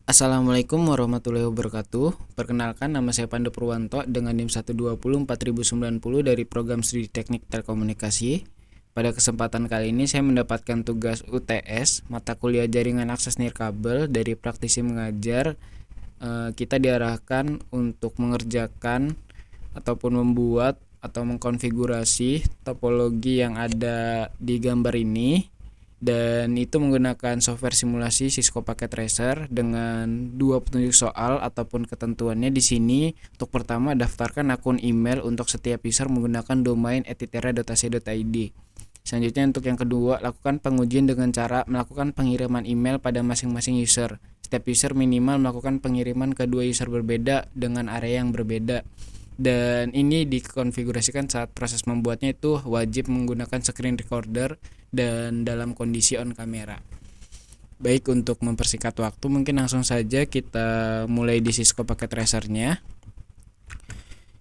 Assalamualaikum warahmatullahi wabarakatuh. Perkenalkan, nama saya Pandu Purwanto dengan NIM 1204090 dari program Studi Teknik Telekomunikasi. Pada kesempatan kali ini saya mendapatkan tugas UTS mata kuliah jaringan akses nirkabel dari praktisi mengajar. Kita diarahkan untuk mengerjakan ataupun membuat atau mengkonfigurasi topologi yang ada di gambar ini, dan itu menggunakan software simulasi Cisco Packet Tracer dengan dua petunjuk soal ataupun ketentuannya di sini. Untuk pertama, daftarkan akun email untuk setiap user menggunakan domain @itera.ac.id. Selanjutnya, untuk yang kedua, lakukan pengujian dengan cara melakukan pengiriman email pada masing-masing user. Setiap user minimal melakukan pengiriman ke dua user berbeda dengan area yang berbeda. Dan ini dikonfigurasikan saat proses membuatnya itu wajib menggunakan screen recorder dan dalam kondisi on kamera. Baik, untuk mempersingkat waktu mungkin langsung saja kita mulai di Cisco Packet Tracer-nya.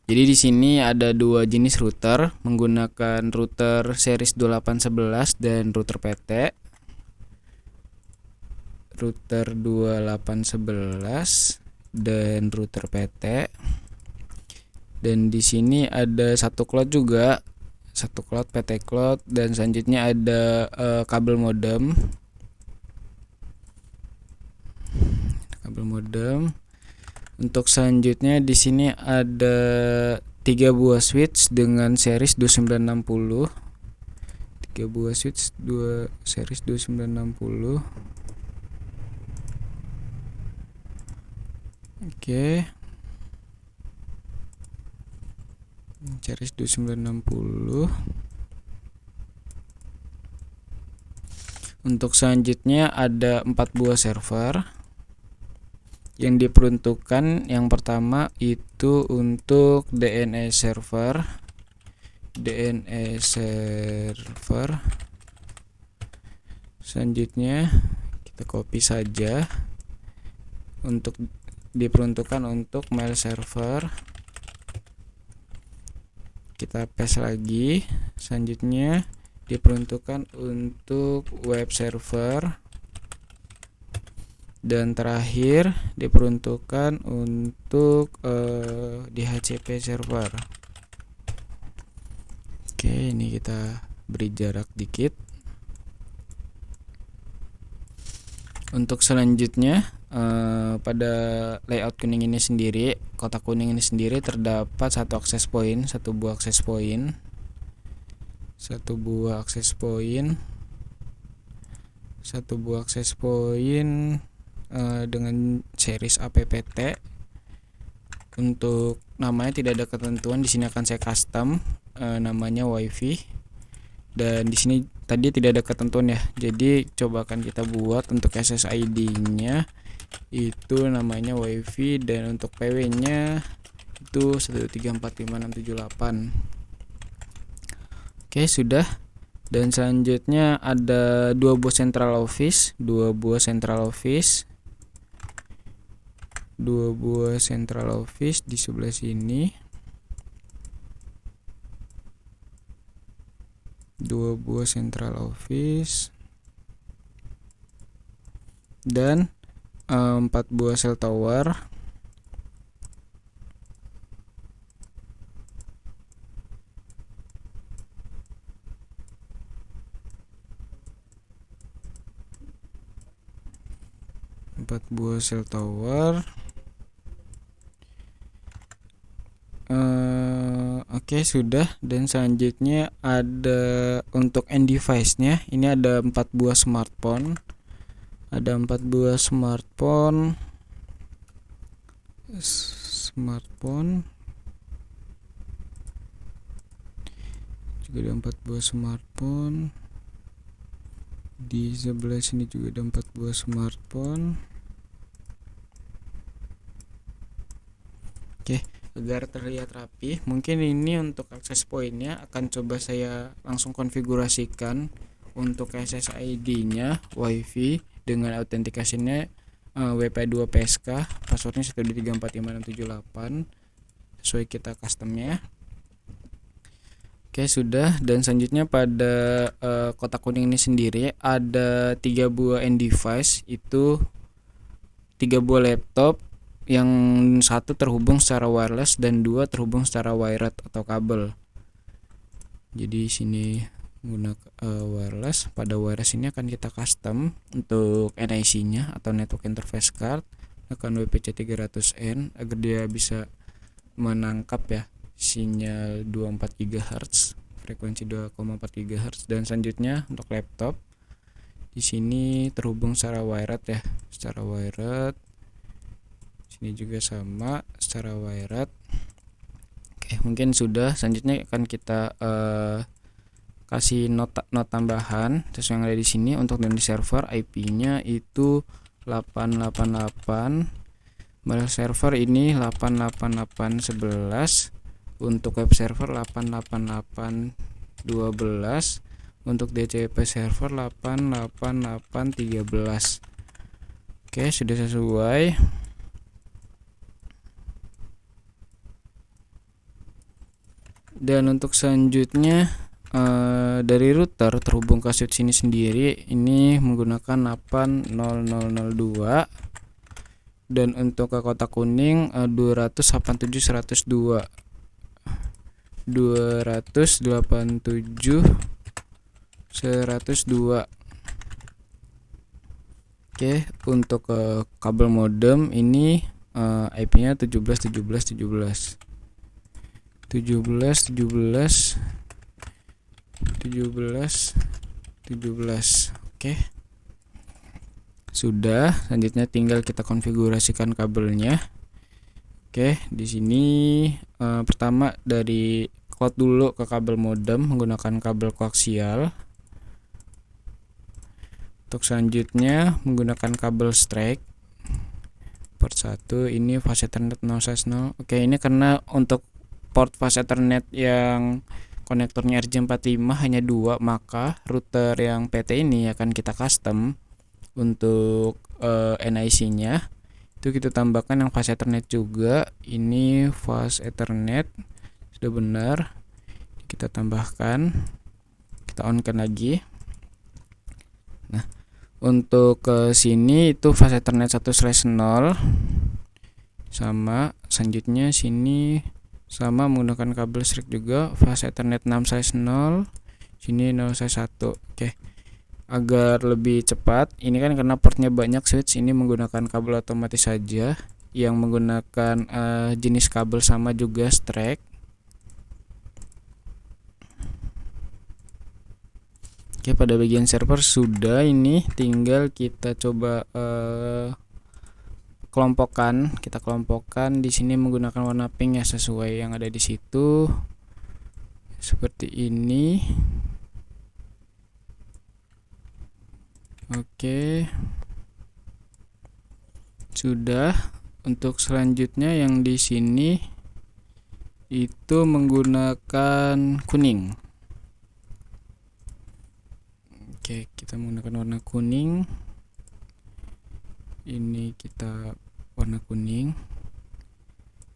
Jadi di sini ada dua jenis router menggunakan router series 2811 dan router PT. Router 2811 dan router PT. Dan di sini ada satu cloud juga, satu cloud PT Cloud, dan selanjutnya ada kabel modem. Untuk selanjutnya di sini ada 3 buah switch dengan series 2960. 3 buah switch series 2960. Oke. Series 2960. Untuk selanjutnya ada 4 buah server yang diperuntukkan. Yang pertama itu untuk DNS server. Selanjutnya kita copy saja. Untuk diperuntukkan untuk mail server, kita paste lagi. Selanjutnya diperuntukkan untuk web server, dan terakhir diperuntukkan untuk DHCP server. Oke, ini kita beri jarak dikit. Untuk selanjutnya pada layout kuning ini sendiri, kotak kuning ini sendiri terdapat satu buah akses point dengan series APPT. Untuk namanya tidak ada ketentuan, di sini akan saya custom namanya WiFi, dan di sini tadi tidak ada ketentuan ya. Jadi coba akan kita buat untuk SSID-nya itu namanya WiFi, dan untuk PW-nya itu 1345678. Oke, sudah. Dan selanjutnya ada dua buah central office di sebelah sini. Dua buah central office dan 4 buah cell tower. Oke, sudah. Dan selanjutnya ada untuk end device-nya, ini ada 4 buah smartphone. Juga ada 4 buah smartphone. Di sebelah sini juga ada 4 buah smartphone. Oke, agar terlihat rapi, mungkin ini untuk akses pointnya akan coba saya langsung konfigurasikan. Untuk SSID-nya WiFi dengan autentikasinya WP2 PSK, passwordnya 1234567 sesuai kita customnya. Oke, sudah. Dan selanjutnya pada kotak kuning ini sendiri ada 3 buah end device. Itu 3 buah laptop, yang satu terhubung secara wireless dan 2 terhubung secara wired atau kabel. Jadi sini menggunakan wireless. Pada wireless ini akan kita custom untuk NIC-nya atau network interface card, tekan WPC 300N agar dia bisa menangkap ya sinyal 24 GHz, frekuensi 2,4 GHz. Dan selanjutnya untuk laptop di sini terhubung secara wired ya, secara wired. Sini juga sama secara wired. Oke, mungkin sudah. Selanjutnya akan kita kasih not tambahan sesuai yang ada di sini. Untuk di server IP-nya itu 888, mail server ini 88811, untuk web server 88812, untuk DCP server 88813. Oke, sudah sesuai. Dan untuk selanjutnya dari router terhubung ke switch ini sendiri ini menggunakan 80002, dan untuk ke kotak kuning 287.102 287.102. Oke, untuk ke kabel modem ini IP-nya 17. Oke. Sudah, selanjutnya tinggal kita konfigurasikan kabelnya. Oke, di sini pertama dari cloud dulu ke kabel modem menggunakan kabel koaksial. Untuk selanjutnya menggunakan kabel strike port 1, ini fast Ethernet 0/0. Oke, ini karena untuk port fast Ethernet yang konektornya RJ45 hanya 2, maka router yang PT ini akan kita custom untuk NIC-nya. Itu kita tambahkan yang fast Ethernet juga. Ini fast Ethernet sudah benar. Kita tambahkan, kita on-kan lagi. Nah, untuk ke sini itu fast Ethernet 1/0 sama. Selanjutnya sini sama menggunakan kabel strike juga, fast Ethernet 6/0, sini 0/1. Oke. Agar lebih cepat, ini kan karena portnya banyak switch, ini menggunakan kabel otomatis saja yang menggunakan jenis kabel sama juga strike. Oke, pada bagian server sudah, ini tinggal kita coba kita kelompokkan di sini menggunakan warna pink ya, sesuai yang ada di situ. Seperti ini. Oke. Sudah. Untuk selanjutnya yang di sini itu menggunakan kuning. Oke, kita menggunakan warna kuning. Ini kita warna kuning.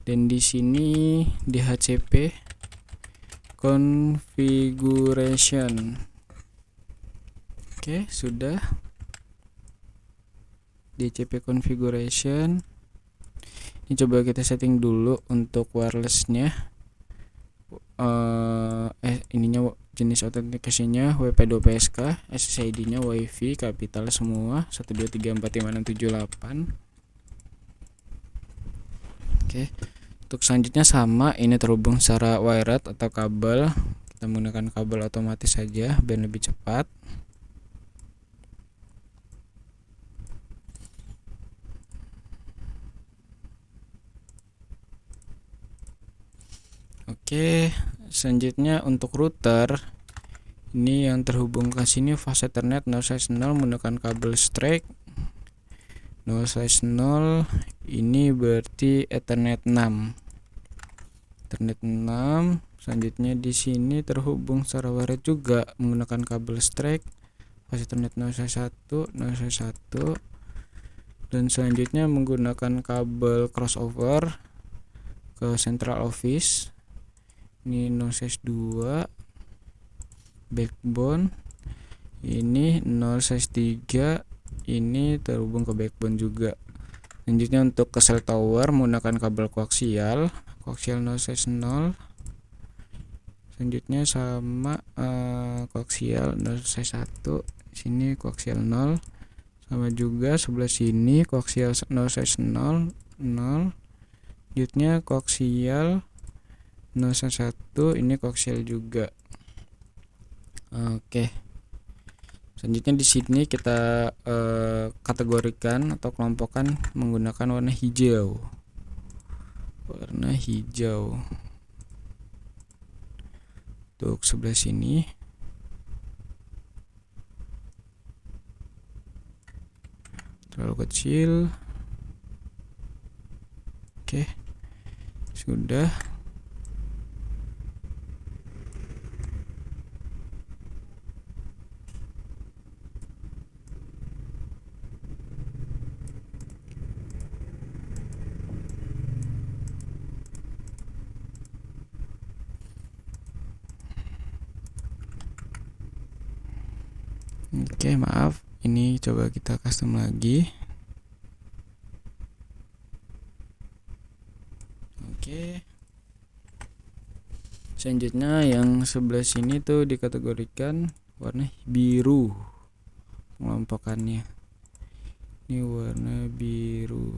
Dan di sini di HCP configuration. Oke, sudah. DCP configuration. Ini coba kita setting dulu untuk wirelessnya. Ininya jenis autentikasinya WP2PSK, SSID-nya WiFi kapital semua 123456778. Oke. Untuk selanjutnya sama, ini terhubung secara wired atau kabel. Kita menggunakan kabel otomatis saja biar lebih cepat. Oke, selanjutnya untuk router ini yang terhubung ke sini fast Ethernet 0/0 menggunakan kabel strike 0/0. Ini berarti Ethernet 6. Ethernet 6. Selanjutnya di sini terhubung secara wired juga menggunakan kabel strike fast Ethernet 0/1. Dan selanjutnya menggunakan kabel crossover ke central office. Ini 0/2 backbone, ini 0/3, ini terhubung ke backbone juga. Selanjutnya untuk ke cell tower menggunakan kabel koaksial 0 size 0. Selanjutnya sama koaksial 0 size 1. Sini koaksial 0. Sama juga sebelah sini koaksial 0 size 0 0. Selanjutnya koaksial 0 size 1. Ini koaksial juga. Oke. Selanjutnya di sini kita kategorikan atau kelompokkan menggunakan warna hijau. Warna hijau. Untuk sebelah sini terlalu kecil. Oke. Sudah. Oke, maaf. Ini coba kita custom lagi. Oke. Selanjutnya yang sebelah sini tuh dikategorikan warna biru. Pengelompokannya. Ini warna biru.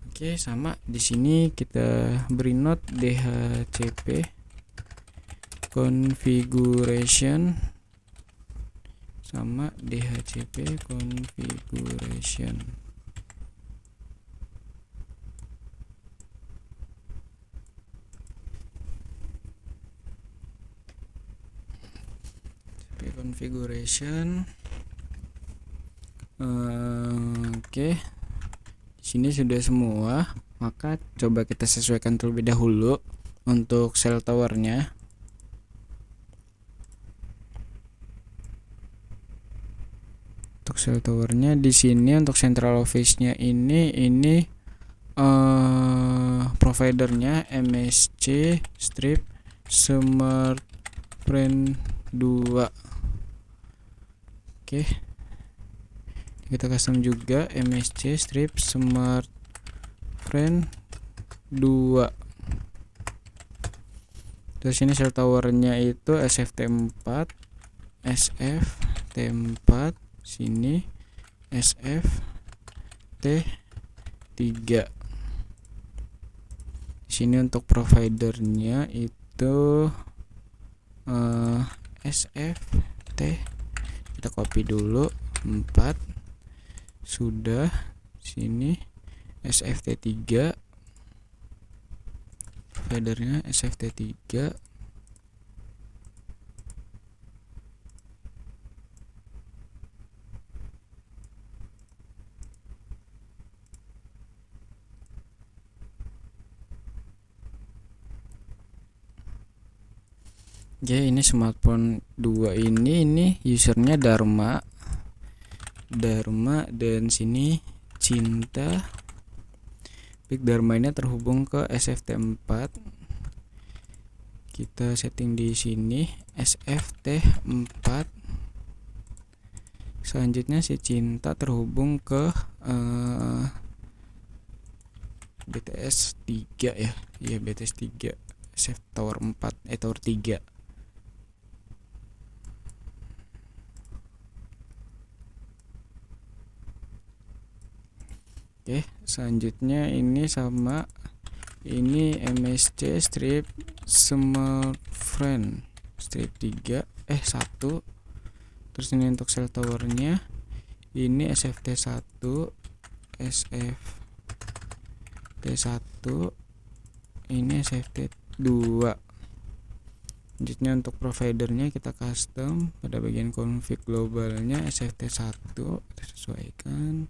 Oke, sama di sini kita beri note DHCP configuration sama DHCP configuration. Configuration. Oke. Di sini sudah semua, maka coba kita sesuaikan terlebih dahulu untuk cell towernya. Untuk cell towernya di sini untuk central office-nya ini providernya MSC strip Smartfren 2. Oke. Kita custom juga MSC strip Smartfren 2. Terus ini cell towernya itu SFT4, SFT4, sini SFT3. Sini untuk providernya itu SFT, kita copy dulu 4. Sudah. Sini SFT3, providernya SFT3. Ya, ini smartphone 2 ini usernya Dharma dan sini Cinta. Pick Dharma ini terhubung ke SFT4. Kita setting di sini SFT4. Selanjutnya si Cinta terhubung ke BTS 3 ya. Iya, BTS 3. SF Tower 4, Tower 3. Oke, selanjutnya ini sama ini MSC strip Smartfren strip 3 1. Terus ini untuk cell towernya ini SFT1, SFT1, ini SFT2. Selanjutnya untuk providernya kita custom pada bagian config globalnya SFT1, kita sesuaikan.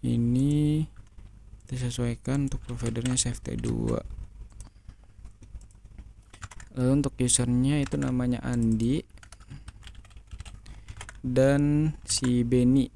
Ini disesuaikan untuk providernya SFT2. Lalu untuk usernya itu namanya Andi dan si Benny.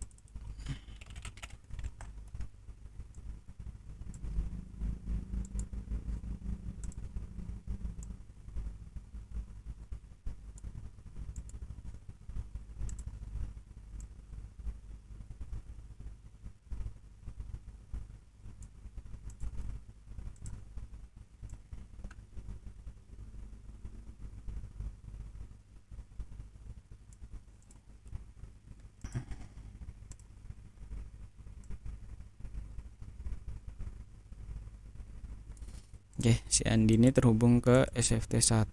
Oke, si Andi ini terhubung ke SFT1.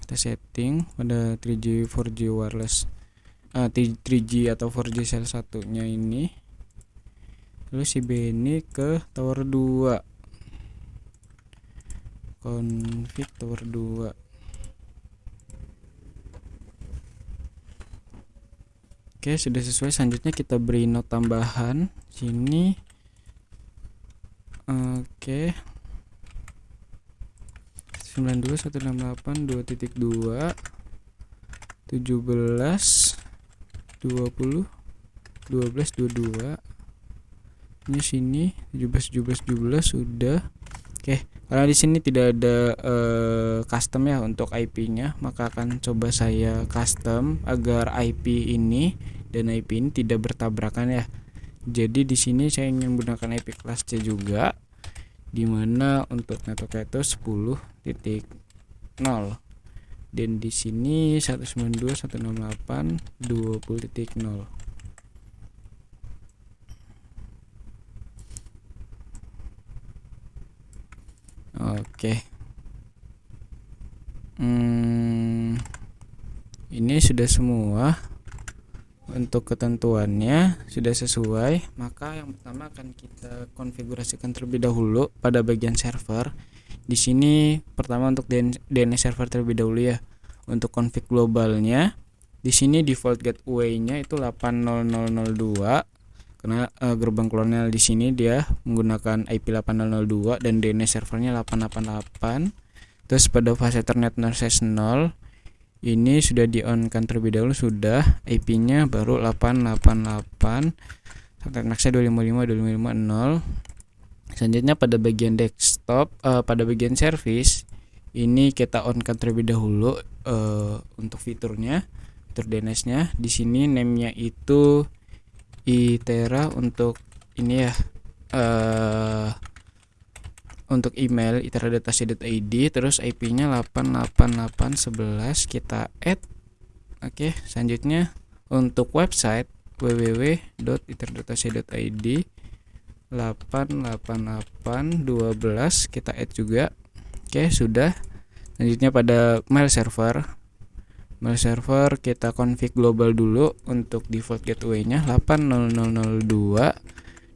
Kita setting pada 3G 4G wireless 3G atau 4G cell satunya ini. Lalu si Benny ke tower 2. Config tower 2. Oke, sudah sesuai. Selanjutnya kita beri not tambahan sini. Oke. 92.168.2.2 17 20 12 22. Ini sini 17 sudah. Oke, karena di sini tidak ada custom ya untuk IP-nya, maka akan coba saya custom agar IP ini dan IP ini tidak bertabrakan ya. Jadi di sini saya ingin menggunakan IP kelas C juga, dimana untuk network itu 10.0 dan di sini 192.168.20.0. Oke. Ini sudah semua. Untuk ketentuannya sudah sesuai, maka yang pertama akan kita konfigurasikan terlebih dahulu pada bagian server. Di sini pertama untuk DNS server terlebih dahulu ya. Untuk config globalnya, di sini default gateway-nya itu 80.002 karena gerbang kolonial di sini dia menggunakan IP 80.002 dan DNS servernya 888. Terus pada fase Ethernet 0/0 ini sudah di on kan terlebih dahulu, sudah IP-nya baru 888 sampai max-nya 255.255.0. Selanjutnya pada bagian desktop, pada bagian service ini kita on kan terlebih dahulu untuk fiturnya, fitur DNS-nya. Di sini name-nya itu Itera untuk ini ya, untuk email iteradatac.id, terus IP-nya 888.11 kita add. Oke, selanjutnya untuk website www.iteradatac.id 888.12 kita add juga. Oke, sudah. Selanjutnya pada mail server kita config global dulu untuk default gateway-nya 80.002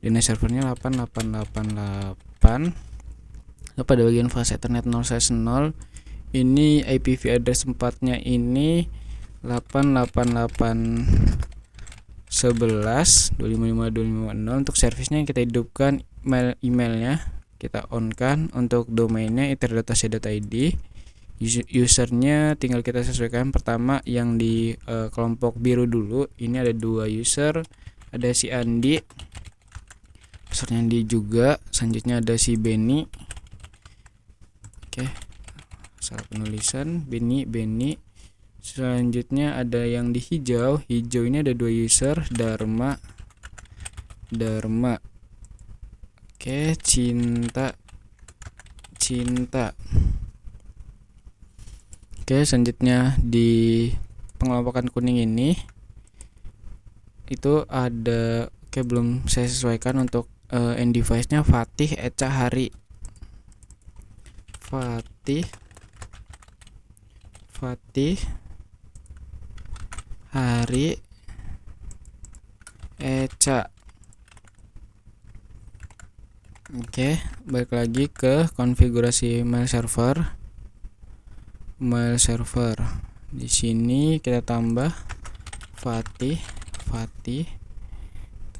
dan servernya 8888. Pada bagian fase Ethernet 0/0 ini IPv address 4-nya ini 888.11.255.255.0. Untuk servisnya yang kita hidupkan emailnya kita on kan. Untuk domainnya iteradatac.id, usernya tinggal kita sesuaikan. Pertama yang di kelompok biru dulu, ini ada 2 user, ada si Andi, usernya Andi juga. Selanjutnya ada si Benny. Oke, salah penulisan, Benny. Selanjutnya ada yang di hijau ini ada 2 user, Dharma. Oke, cinta. Oke, selanjutnya di pengelompokan kuning ini itu ada, oke belum saya sesuaikan untuk end device-nya Fatih Eca Hari. Fatih Hari Eca. Oke, balik lagi ke konfigurasi mail server. Di sini kita tambah Fatih,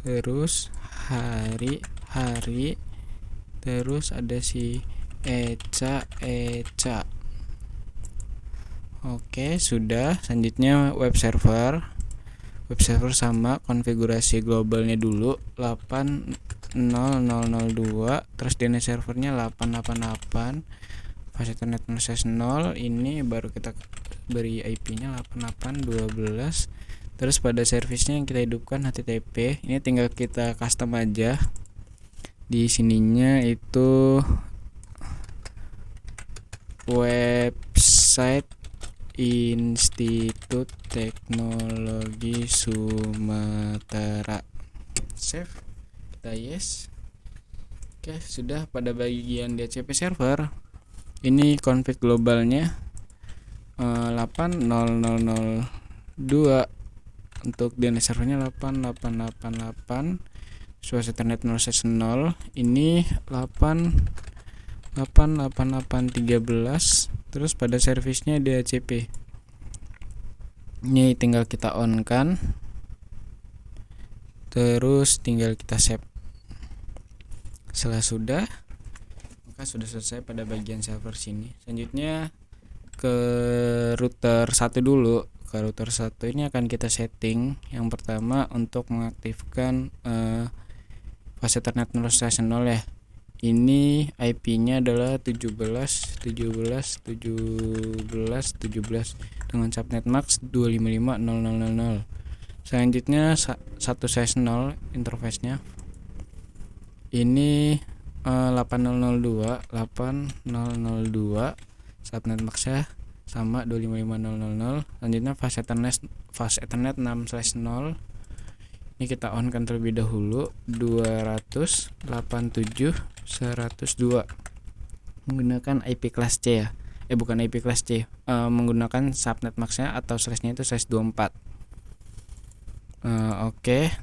terus Hari, terus ada si Eca. Oke, sudah. Selanjutnya web server sama konfigurasi globalnya dulu 80.002, terus DNS servernya 888, fase Ethernet 0/0 ini baru kita beri IP-nya 88.12. Terus pada servisnya yang kita hidupkan HTTP, ini tinggal kita custom aja. Di sininya itu website Institut Teknologi Sumatera. Save, kita yes. Oke, sudah. Pada bagian DHCP server Ini config globalnya 80002, untuk DNS servernya 8888, source ethernet 0/0. Ini 88813, terus pada servisnya DHCP. Ini tinggal kita on kan, terus tinggal kita save. Setelah sudah, maka sudah selesai pada bagian server sini. Selanjutnya ke router 1 dulu. Ke router 1 ini akan kita setting. Yang pertama untuk mengaktifkan fase Ethernet 0/0 ya. Ini IP-nya adalah 17 dengan subnet max 255.0.0.0. Selanjutnya 1/0 interface-nya. Ini 8002 subnet max-nya sama 255.0.0.0. Selanjutnya fase Ethernet 6/0. Ini kita on kan terlebih dahulu 287.102 menggunakan IP kelas C ya. Bukan IP kelas C, menggunakan subnet max-nya atau slash-nya itu slash 24. Oke.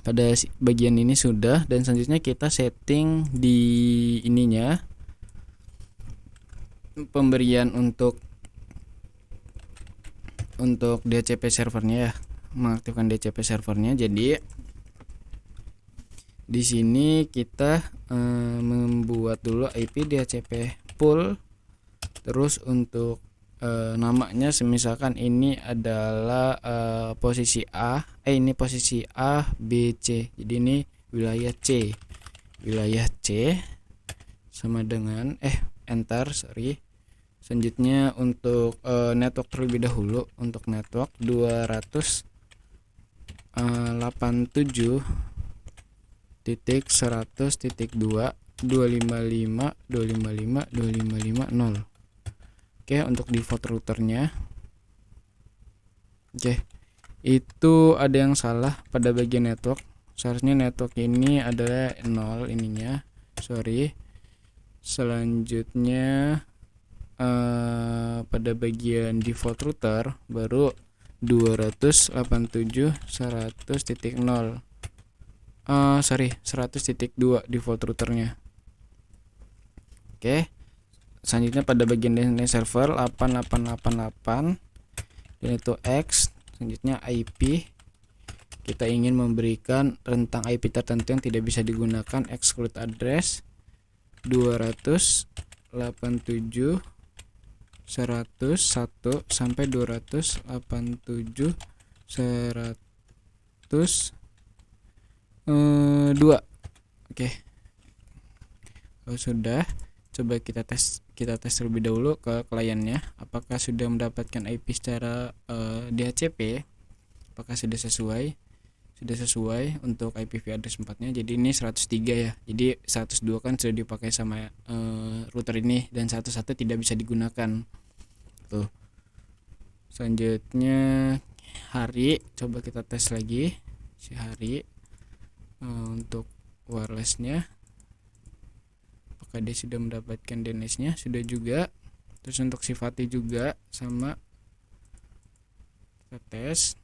Pada bagian ini sudah, dan selanjutnya kita setting di ininya, pemberian untuk DHCP servernya ya, mengaktifkan DHCP servernya. Jadi di sini kita membuat dulu IP DHCP pool, terus untuk namanya misalkan ini adalah posisi A, ini posisi A, B, C. Jadi ini wilayah C sama dengan enter. Selanjutnya untuk network terlebih dahulu, untuk network 200.100.2.255.255.255.0. Oke, untuk default routernya. Oke. Itu ada yang salah pada bagian network. Seharusnya network ini adalah 0 ininya. Sorry. Selanjutnya pada bagian default router baru 287.100.0. 100.2 default routernya. Oke. Selanjutnya pada bagian DNS server 8888 dan itu X. Selanjutnya IP, kita ingin memberikan rentang IP tertentu yang tidak bisa digunakan, exclude address 287.101 sampai 287.102. Oke. Kalau sudah, coba kita tes terlebih dahulu ke kliennya, apakah sudah mendapatkan IP secara DHCP, apakah sudah sesuai untuk IPv address 4-nya. Jadi ini 103 ya, jadi 102 kan sudah dipakai sama router ini, dan 11 tidak bisa digunakan tuh. Selanjutnya Hari, coba kita tes lagi si Hari untuk wirelessnya, dia sudah mendapatkan DNS-nya, sudah juga. Terus untuk si Fatih juga sama, kita tes.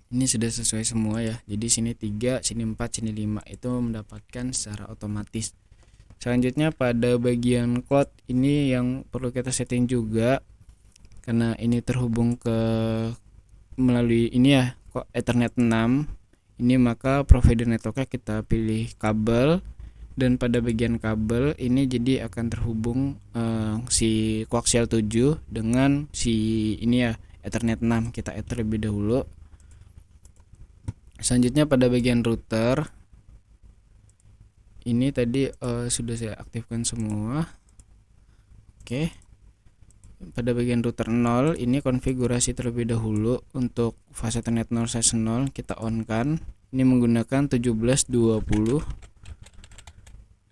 Ini sudah sesuai semua ya. Jadi sini 3, sini 4, sini 5 itu mendapatkan secara otomatis. Selanjutnya pada bagian cloud ini yang perlu kita setting juga, karena ini terhubung ke melalui ini ya, kok Ethernet 6. Ini maka provider networknya kita pilih kabel. Dan pada bagian kabel ini jadi akan terhubung si koaksial 7 dengan si ini ya, Ethernet 6. Kita add terlebih dahulu. Selanjutnya pada bagian router ini tadi sudah saya aktifkan semua. Oke. Pada bagian router 0 ini konfigurasi terlebih dahulu. Untuk fase Ethernet 0/0 kita on kan. Ini menggunakan 17.20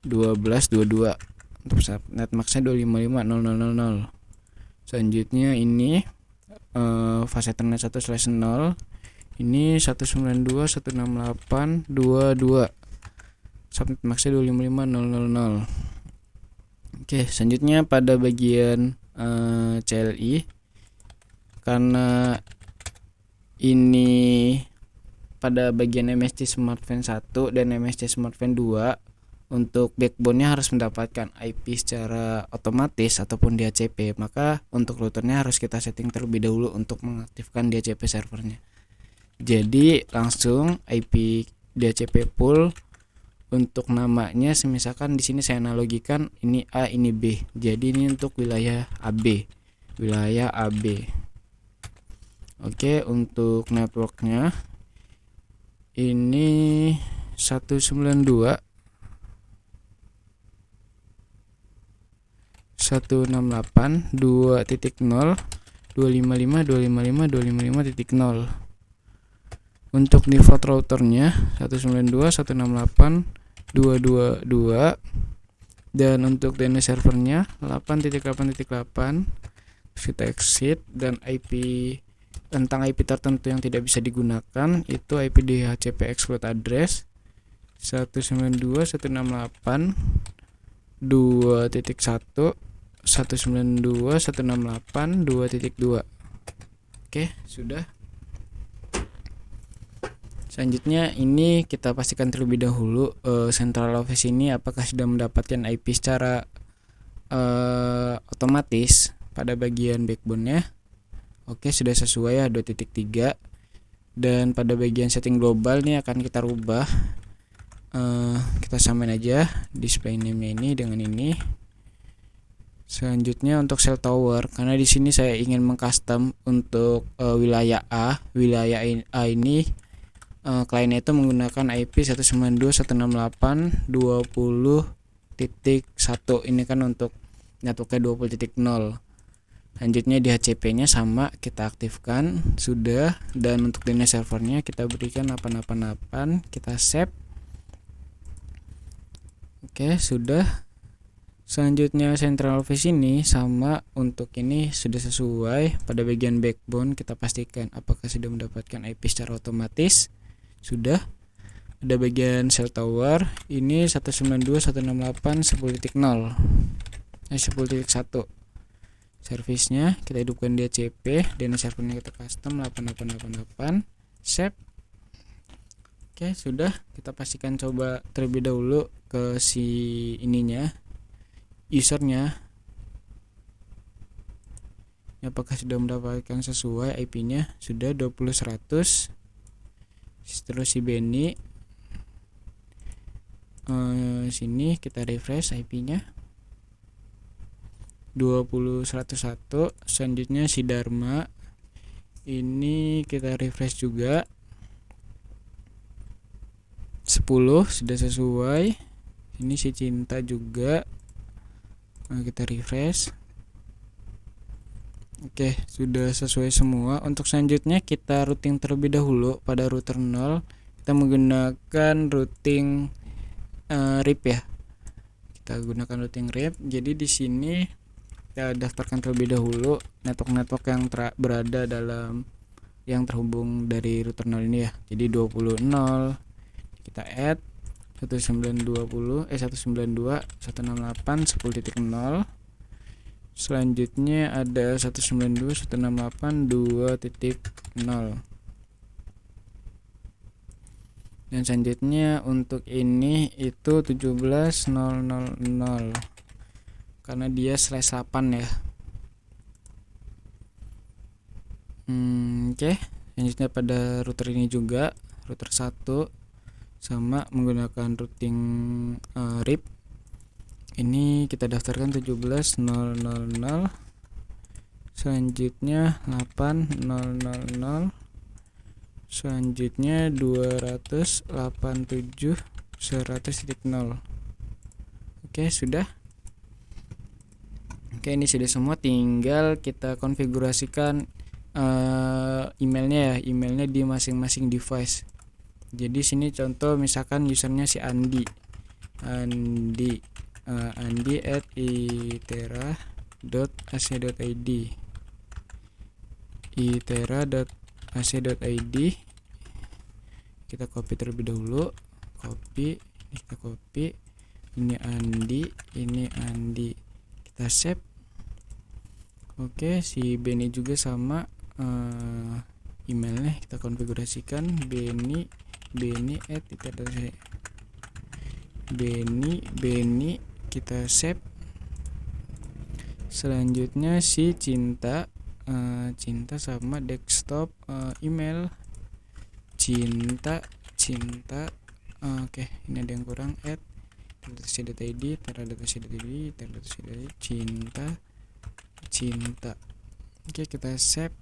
12.22 untuk subnet max-nya 255.0.0.0. Selanjutnya ini fase Ethernet 1/0 ini 192.168.22, subnet max-nya 255.0.0.0. Oke, selanjutnya pada bagian CLI, karena ini pada bagian MSC SmartFan 1 dan MSC SmartFan 2, untuk backbone-nya harus mendapatkan IP secara otomatis ataupun DHCP, maka untuk routernya harus kita setting terlebih dahulu untuk mengaktifkan DHCP servernya. Jadi langsung IP DHCP pool. Untuk namanya, misalkan di sini saya analogikan ini A, ini B. Jadi ini untuk wilayah AB. Wilayah AB. Oke, untuk networknya ini 192 168 2.0 255 255 255.0. Untuk default routernya 192 168 222, dan untuk DNS servernya 8.8.8. Kita exit, dan IP tentang IP tertentu yang tidak bisa digunakan itu IP DHCP exclude address 192 168 2.1 192 168 2.2. Oke, sudah. Selanjutnya ini kita pastikan terlebih dahulu central office ini apakah sudah mendapatkan IP secara otomatis pada bagian backbone-nya. Oke, sudah sesuai ya 2.3. Dan pada bagian setting global nih akan kita rubah. Kita samain aja display name-nya ini dengan ini. Selanjutnya untuk cell tower, karena di sini saya ingin mengcustom untuk wilayah A. Wilayah A ini kliennya itu menggunakan IP 192.168.20.1. Ini kan untuk networknya 20.0. Selanjutnya DHCP-nya sama kita aktifkan, sudah. Dan untuk DNS servernya kita berikan 888, kita save. Oke, sudah. Selanjutnya central office ini sama, untuk ini sudah sesuai. Pada bagian backbone kita pastikan apakah sudah mendapatkan IP secara otomatis. Sudah. Ada bagian cell tower ini 192.168.10.0 10.1. Servisnya kita hidupkan DHCP, dan servernya kita custom 8888, save. Oke, sudah. Kita pastikan coba terlebih dahulu ke si ininya, usernya, apakah sudah mendapatkan sesuai IP-nya. Sudah 20.100. Terus si Benny sini kita refresh IP-nya 20.101. Selanjutnya si Dharma ini kita refresh juga 10, sudah sesuai. Ini si Cinta juga kita refresh. Oke, sudah sesuai semua. Untuk selanjutnya kita routing terlebih dahulu. Pada router 0 kita menggunakan routing RIP ya. Kita gunakan routing RIP. Jadi di sini kita daftarkan terlebih dahulu network-network yang berada dalam yang terhubung dari router 0 ini ya. Jadi 20.0 kita add 19.168 10.0. Selanjutnya ada 192.168.2.0. Dan selanjutnya untuk ini itu 17.000 karena dia /8 ya. Oke. Selanjutnya pada router ini juga, router 1 sama menggunakan routing RIP. Ini kita daftarkan 17.000. Selanjutnya 8.000. Selanjutnya 287.100.0. Oke, sudah. Oke, ini sudah semua, tinggal kita konfigurasikan emailnya ya, emailnya di masing-masing device. Jadi sini contoh misalkan usernya si Andi @itera.ac.id itera.ac.id. Kita copy terlebih dahulu, copy, kita copy, ini Andi. kita save. Oke, si Benny juga sama, emailnya kita konfigurasikan Benny kita save. Selanjutnya si Cinta sama desktop, email Cinta. Oke, ini ada yang kurang, add .id Cinta. Oke, kita save.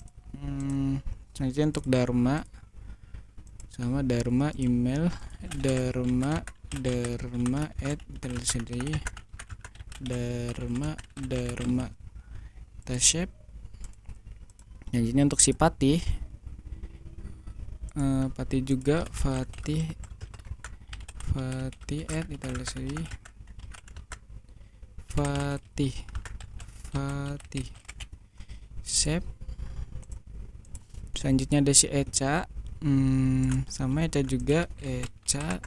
Selanjutnya untuk Dharma sama Dharma email Dharma kita save. Selanjutnya untuk si Patih juga Fatih save. Selanjutnya ada si Eca, sama Eca juga Eca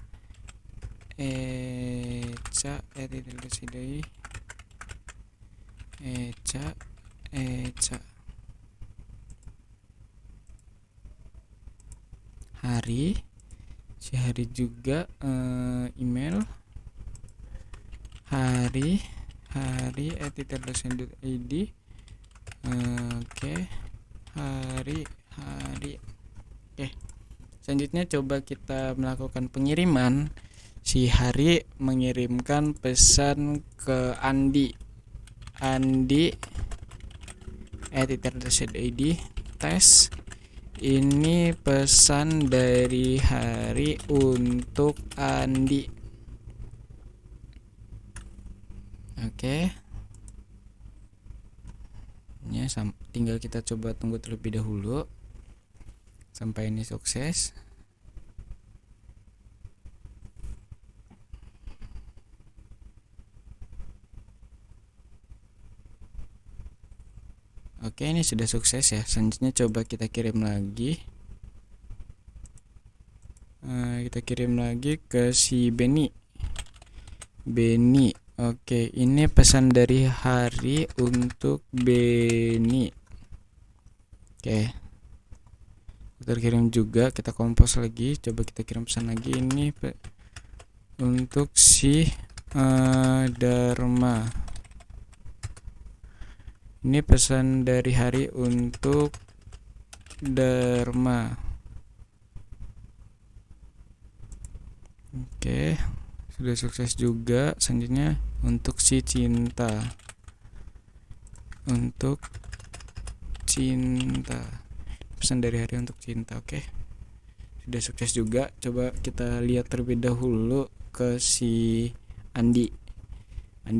Hari, si Hari juga, email Hari @id. Oke, Hari. Oke, selanjutnya coba kita melakukan pengiriman. Si Hari mengirimkan pesan ke Andi @id tes. Ini pesan dari Hari untuk Andi. Oke. Ya, tinggal kita coba tunggu terlebih dahulu sampai ini sukses. Oke, ini sudah sukses ya. Selanjutnya coba kita kirim lagi. Kita kirim lagi ke si Benny. Oke, ini pesan dari Hari untuk Benny. Oke, terkirim juga. Kita kompos lagi. Coba kita kirim pesan lagi. Ini untuk si Dharma. Ini pesan dari Hari untuk Dharma. Oke, sudah sukses juga. Selanjutnya untuk si Cinta. Pesan dari Hari untuk Cinta. Oke, sudah sukses juga. Coba kita lihat terlebih dahulu ke si Andi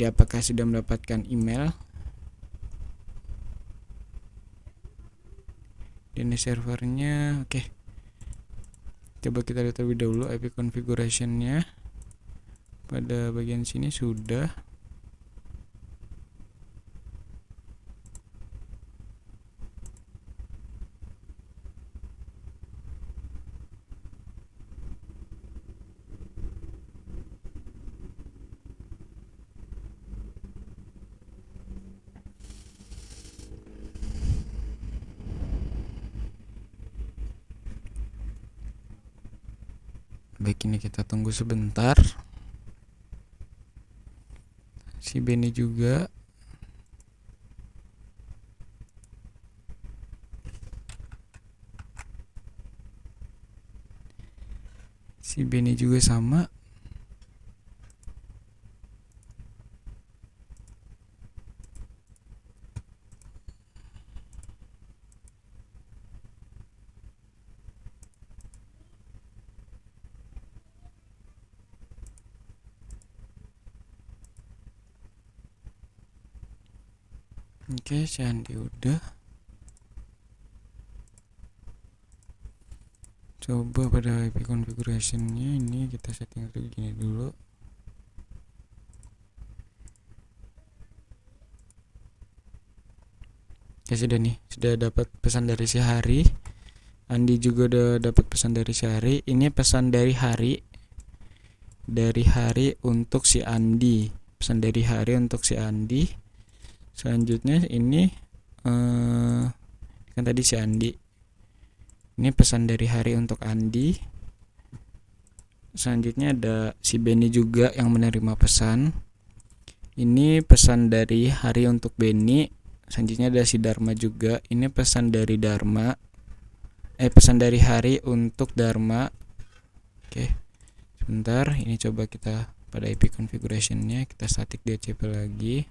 apakah sudah mendapatkan email. Ini servernya. Oke, coba kita lihat terlebih dahulu IP configuration-nya. Pada bagian sini sudah. Baik, ini kita tunggu sebentar. Si Benny juga. Sama. Oke, Sandi udah. Coba pada IP configuration-nya ini kita setting kayak gini dulu. Ya sudah nih, sudah dapat pesan dari si Hari. Andi juga udah dapat pesan dari si Hari. Ini pesan dari Hari. Dari Hari untuk si Andi. Pesan dari Hari untuk si Andi. Selanjutnya ini kan tadi si Andi. Ini pesan dari Hari untuk Andi. Selanjutnya ada si Benny juga yang menerima pesan. Ini pesan dari Hari untuk Benny. Selanjutnya ada si Dharma juga. Ini pesan dari Dharma. Pesan dari Hari untuk Dharma. Oke. Sebentar, ini coba kita pada IP configuration-nya kita static DHCP lagi.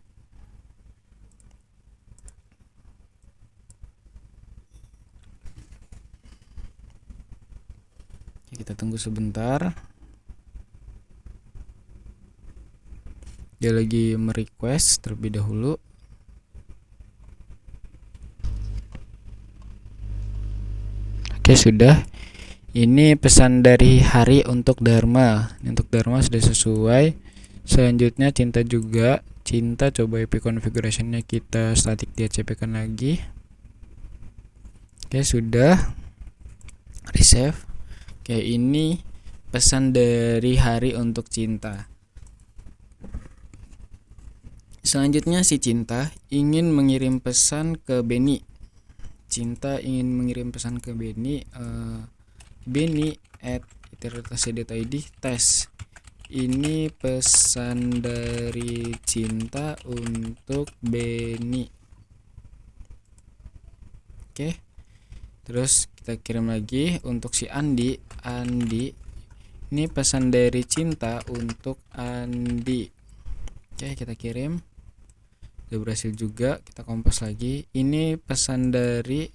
Kita tunggu sebentar. Dia lagi merequest terlebih dahulu. Oke, sudah. Ini pesan dari Hari untuk Dharma. Untuk Dharma sudah sesuai. Selanjutnya Cinta juga. Cinta coba IP configuration-nya kita static DHCP kan lagi. Oke, sudah. Resave. Oke, ini pesan dari Hari untuk Cinta. Selanjutnya si Cinta ingin mengirim pesan ke Benny. Cinta ingin mengirim pesan ke Benny. Benny@iterasi.id tes. Ini pesan dari Cinta untuk Benny. Oke. Terus kita kirim lagi untuk si Andi. Ini pesan dari Cinta untuk Andi. Oke, kita kirim. Udah berhasil juga. Kita kompos lagi. Ini pesan dari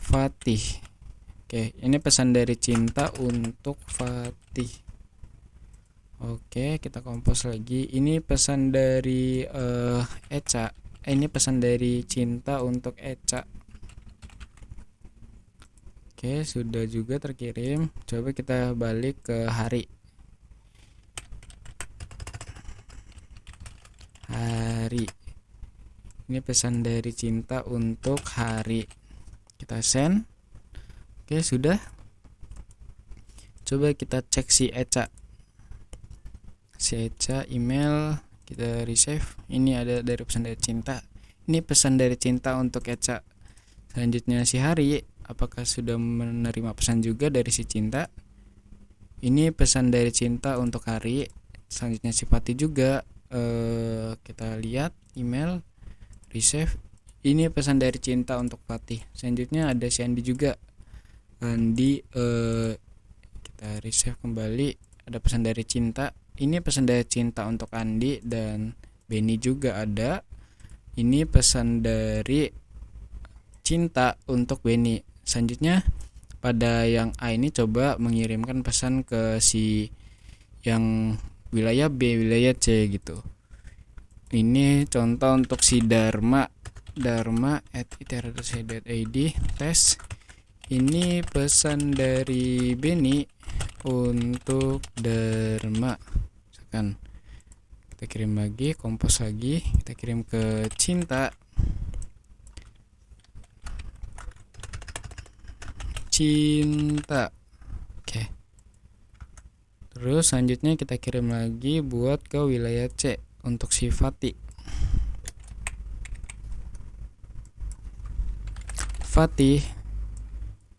Fatih. Oke, ini pesan dari Cinta untuk Fatih. Oke, kita kompos lagi. Ini pesan dari Eca. Ini pesan dari Cinta untuk Eca. Oke, sudah juga terkirim. Coba kita balik ke Hari. Hari. Ini pesan dari Cinta untuk Hari. Kita send. Oke, sudah. Coba kita cek si Eca. Si Eca email kita resave. Ini ada dari pesan dari Cinta. Ini pesan dari Cinta untuk Eca. Selanjutnya si Hari, apakah sudah menerima pesan juga dari si Cinta? Ini pesan dari Cinta untuk Hari. Selanjutnya si Fatih juga. Kita lihat email resave. Ini pesan dari Cinta untuk Fatih. Selanjutnya ada si Andi juga. Andi kita resave kembali. Ada pesan dari Cinta. Ini pesan dari Cinta untuk Andi dan Benny juga ada. Ini pesan dari Cinta untuk Benny. Selanjutnya pada yang A ini coba mengirimkan pesan ke si yang wilayah B, wilayah C gitu. Ini contoh untuk si Dharma @iterasi.id tes. Ini pesan dari Benny untuk Dharma. Misalkan kita kirim lagi, kompos lagi, kita kirim ke Cinta. Oke. Terus selanjutnya kita kirim lagi buat ke wilayah C untuk si Fatih.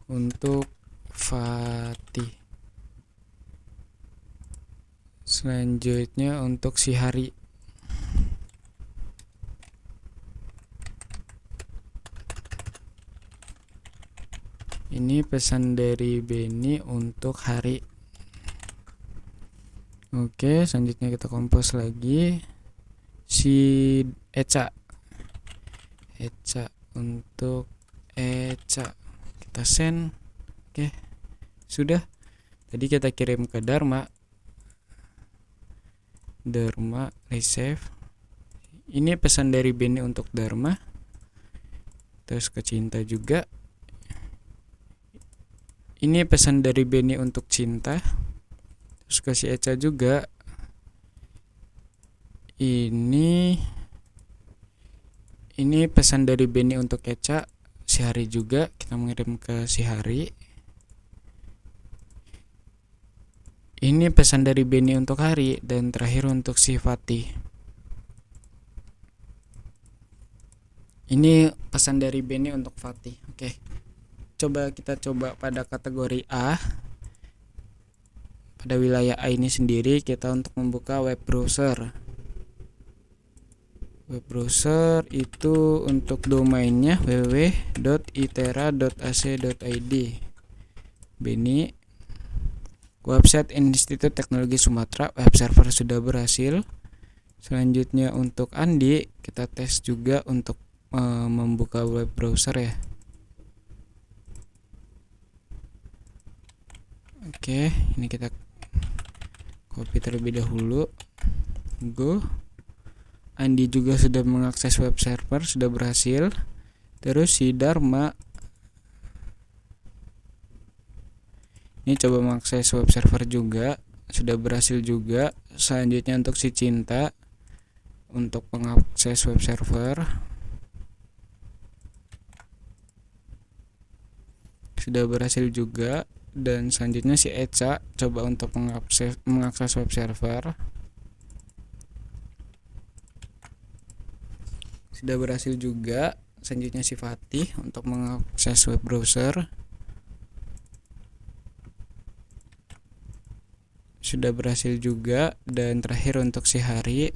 Untuk Fatih. Selanjutnya untuk si Hari. Ini pesan dari Benny untuk Hari. Oke, selanjutnya kita kompos lagi si Eca untuk Eca. Kita send. Oke, sudah. Tadi kita kirim ke Dharma resave. Ini pesan dari Benny untuk Dharma. Terus ke Cinta juga. Ini pesan dari Benny untuk Cinta. Terus ke si Eca juga. Ini pesan dari Benny untuk Eca. Si Hari juga kita mengirim ke si Hari. Ini pesan dari Benny untuk Hari dan terakhir untuk si Fatih. Ini pesan dari Benny untuk Fatih. Oke. Kita coba pada kategori A. Pada wilayah A ini sendiri kita untuk membuka web browser. Web browser itu untuk domainnya www.itera.ac.id. Benny, website Institut Teknologi Sumatera, web server sudah berhasil. Selanjutnya untuk Andi, kita tes juga untuk membuka web browser ya. Oke, ini kita copy terlebih dahulu. Go. Andi juga sudah mengakses web server, sudah berhasil. Terus si Dharma ini coba mengakses web server juga, sudah berhasil juga. Selanjutnya untuk si Cinta untuk mengakses web server sudah berhasil juga. Dan selanjutnya si Eca coba untuk mengakses web server, sudah berhasil juga. Selanjutnya si Fatih untuk mengakses web browser sudah berhasil juga. Dan terakhir untuk si Hari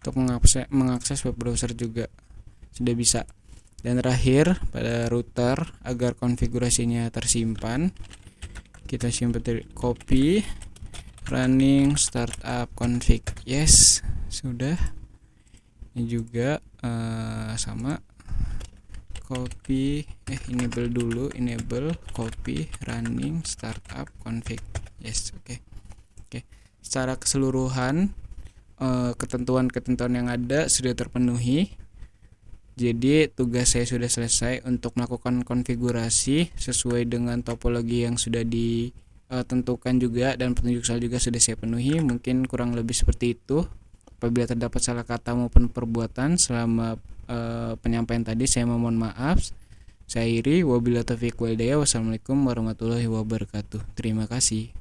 untuk mengakses web browser juga sudah bisa. Dan terakhir pada router, agar konfigurasinya tersimpan, kita simpan dari copy running startup config. Yes, sudah. Ini juga sama, copy enable dulu, enable copy running startup config. Yes, oke. Secara keseluruhan ketentuan-ketentuan yang ada sudah terpenuhi. Jadi tugas saya sudah selesai untuk melakukan konfigurasi sesuai dengan topologi yang sudah ditentukan juga, dan petunjuk soal juga sudah saya penuhi. Mungkin kurang lebih seperti itu. Apabila terdapat salah kata maupun perbuatan selama penyampaian tadi, saya mohon maaf. Saya Iri, wabillahi taufiq wal hidayah. Wassalamualaikum warahmatullahi wabarakatuh. Terima kasih.